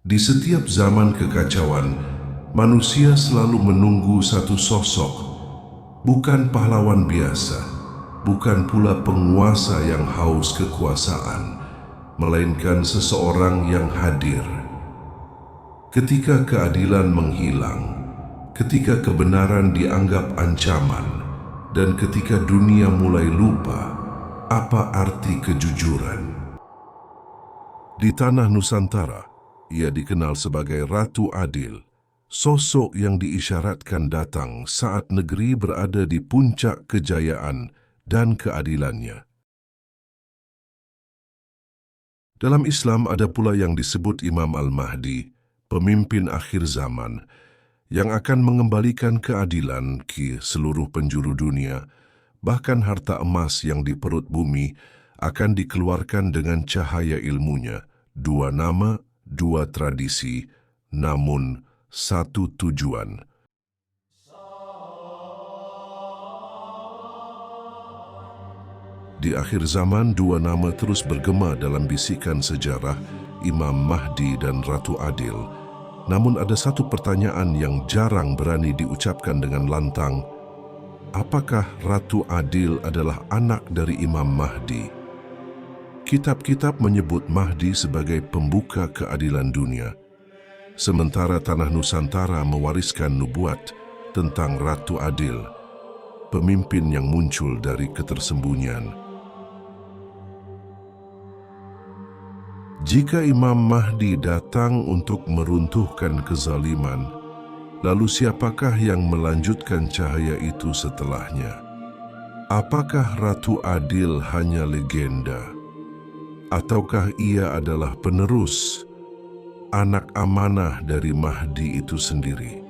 Di setiap zaman kekacauan, manusia selalu menunggu satu sosok, bukan pahlawan biasa, bukan pula penguasa yang haus kekuasaan, melainkan seseorang yang hadir. Ketika keadilan menghilang, ketika kebenaran dianggap ancaman, dan ketika dunia mulai lupa apa arti kejujuran. Di tanah Nusantara, ia dikenal sebagai Ratu Adil, sosok yang diisyaratkan datang saat negeri berada di puncak kejayaan dan keadilannya. Dalam Islam ada pula yang disebut Imam Al-Mahdi, pemimpin akhir zaman, yang akan mengembalikan keadilan ke seluruh penjuru dunia. Bahkan harta emas yang di perut bumi akan dikeluarkan dengan cahaya ilmunya. Dua nama, dua tradisi, namun satu tujuan. Di akhir zaman, dua nama terus bergema dalam bisikan sejarah, Imam Mahdi dan Ratu Adil. Namun ada satu pertanyaan yang jarang berani diucapkan dengan lantang. Apakah Ratu Adil adalah anak dari Imam Mahdi? Kitab-kitab menyebut Mahdi sebagai pembuka keadilan dunia, sementara tanah Nusantara mewariskan nubuat tentang Ratu Adil, pemimpin yang muncul dari ketersembunyian. Jika Imam Mahdi datang untuk meruntuhkan kezaliman, lalu siapakah yang melanjutkan cahaya itu setelahnya? Apakah Ratu Adil hanya legenda? Ataukah ia adalah penerus, anak amanah dari Mahdi itu sendiri?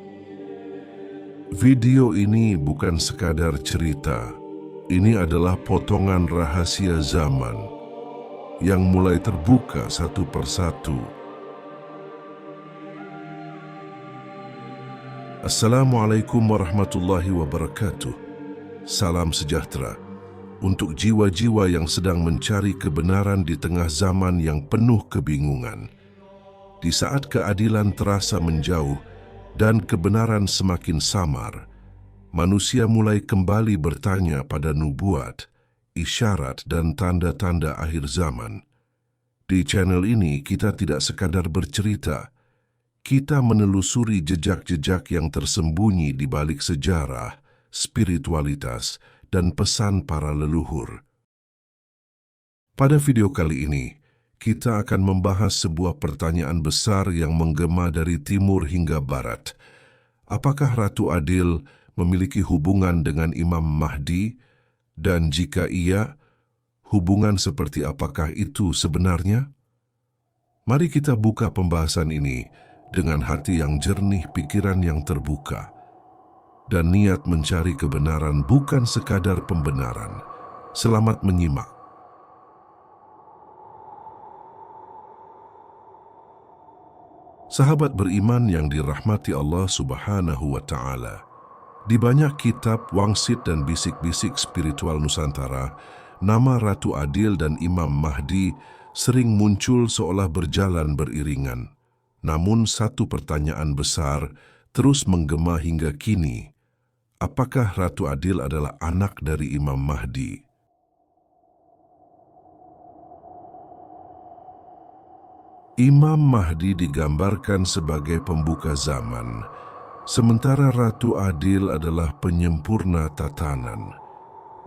Video ini bukan sekadar cerita, ini adalah potongan rahasia zaman yang mulai terbuka satu persatu. Assalamualaikum warahmatullahi wabarakatuh. Salam sejahtera untuk jiwa-jiwa yang sedang mencari kebenaran di tengah zaman yang penuh kebingungan. Di saat keadilan terasa menjauh dan kebenaran semakin samar, manusia mulai kembali bertanya pada nubuat, isyarat dan tanda-tanda akhir zaman. Di channel ini kita tidak sekadar bercerita, kita menelusuri jejak-jejak yang tersembunyi di balik sejarah, spiritualitas, dan pesan para leluhur. Pada video kali ini, kita akan membahas sebuah pertanyaan besar yang menggema dari timur hingga barat. Apakah Ratu Adil memiliki hubungan dengan Imam Mahdi? Dan jika iya, hubungan seperti apakah itu sebenarnya? Mari kita buka pembahasan ini dengan hati yang jernih, pikiran yang terbuka, dan niat mencari kebenaran bukan sekadar pembenaran. Selamat menyimak. Sahabat beriman yang dirahmati Allah Subhanahu wa Ta'ala, di banyak kitab, wangsit dan bisik-bisik spiritual Nusantara, nama Ratu Adil dan Imam Mahdi sering muncul seolah berjalan beriringan. Namun satu pertanyaan besar terus menggema hingga kini. Apakah Ratu Adil adalah anak dari Imam Mahdi? Imam Mahdi digambarkan sebagai pembuka zaman, sementara Ratu Adil adalah penyempurna tatanan.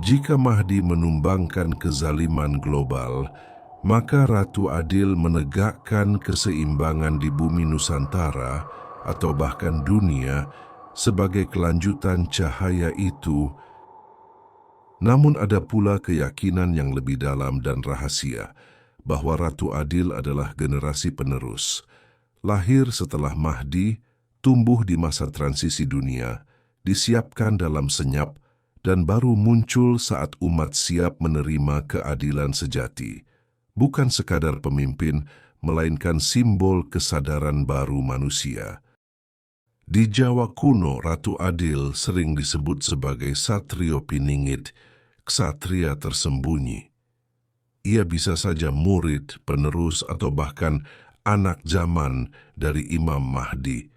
Jika Mahdi menumbangkan kezaliman global, maka Ratu Adil menegakkan keseimbangan di bumi Nusantara atau bahkan dunia sebagai kelanjutan cahaya itu. Namun ada pula keyakinan yang lebih dalam dan rahasia bahwa Ratu Adil adalah generasi penerus, lahir setelah Mahdi, tumbuh di masa transisi dunia, disiapkan dalam senyap, dan baru muncul saat umat siap menerima keadilan sejati. Bukan sekadar pemimpin, melainkan simbol kesadaran baru manusia. Di Jawa kuno, Ratu Adil sering disebut sebagai Satrio Piningit, ksatria tersembunyi. Ia bisa saja murid, penerus, atau bahkan anak zaman dari Imam Mahdi.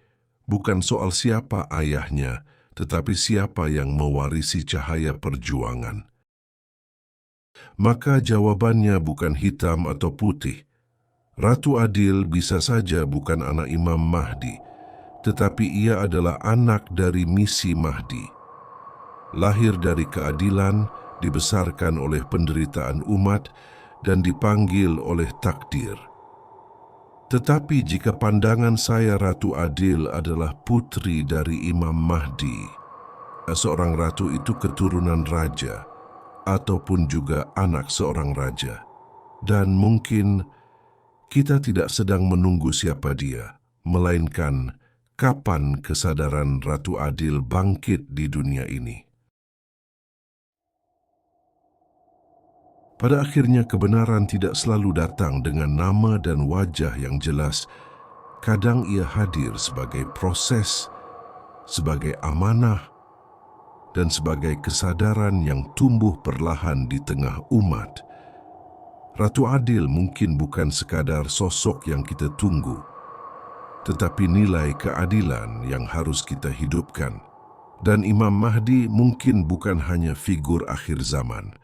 Bukan soal siapa ayahnya, tetapi siapa yang mewarisi cahaya perjuangan. Maka jawabannya bukan hitam atau putih. Ratu Adil bisa saja bukan anak Imam Mahdi, tetapi ia adalah anak dari misi Mahdi. Lahir dari keadilan, dibesarkan oleh penderitaan umat, dan dipanggil oleh takdir. Tetapi jika pandangan saya Ratu Adil adalah putri dari Imam Mahdi, seorang ratu itu keturunan raja, ataupun juga anak seorang raja. Dan mungkin kita tidak sedang menunggu siapa dia, melainkan kapan kesadaran Ratu Adil bangkit di dunia ini. Pada akhirnya kebenaran tidak selalu datang dengan nama dan wajah yang jelas. Kadang ia hadir sebagai proses, sebagai amanah, dan sebagai kesadaran yang tumbuh perlahan di tengah umat. Ratu Adil mungkin bukan sekadar sosok yang kita tunggu, tetapi nilai keadilan yang harus kita hidupkan. Dan Imam Mahdi mungkin bukan hanya figur akhir zaman,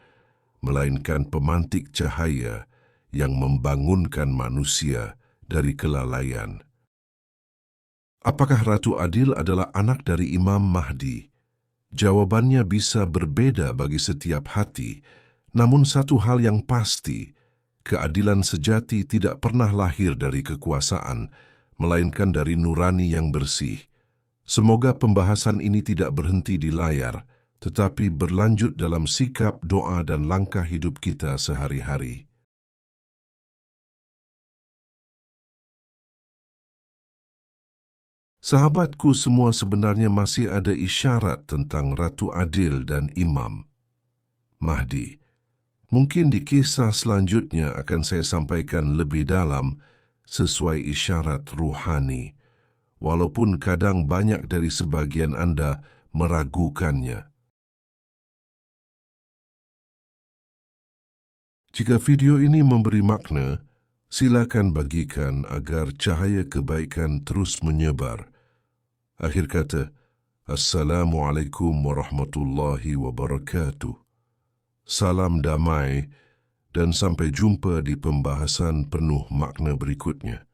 melainkan pemantik cahaya yang membangunkan manusia dari kelalaian. Apakah Ratu Adil adalah anak dari Imam Mahdi? Jawabannya bisa berbeda bagi setiap hati, namun satu hal yang pasti, keadilan sejati tidak pernah lahir dari kekuasaan, melainkan dari nurani yang bersih. Semoga pembahasan ini tidak berhenti di layar, tetapi berlanjut dalam sikap, doa, dan langkah hidup kita sehari-hari. Sahabatku semua, sebenarnya masih ada isyarat tentang Ratu Adil dan Imam Mahdi. Mungkin di kisah selanjutnya akan saya sampaikan lebih dalam sesuai isyarat ruhani, walaupun kadang banyak dari sebagian Anda meragukannya. Jika video ini memberi makna, silakan bagikan agar cahaya kebaikan terus menyebar. Akhir kata, Assalamualaikum warahmatullahi wabarakatuh. Salam damai dan sampai jumpa di pembahasan penuh makna berikutnya.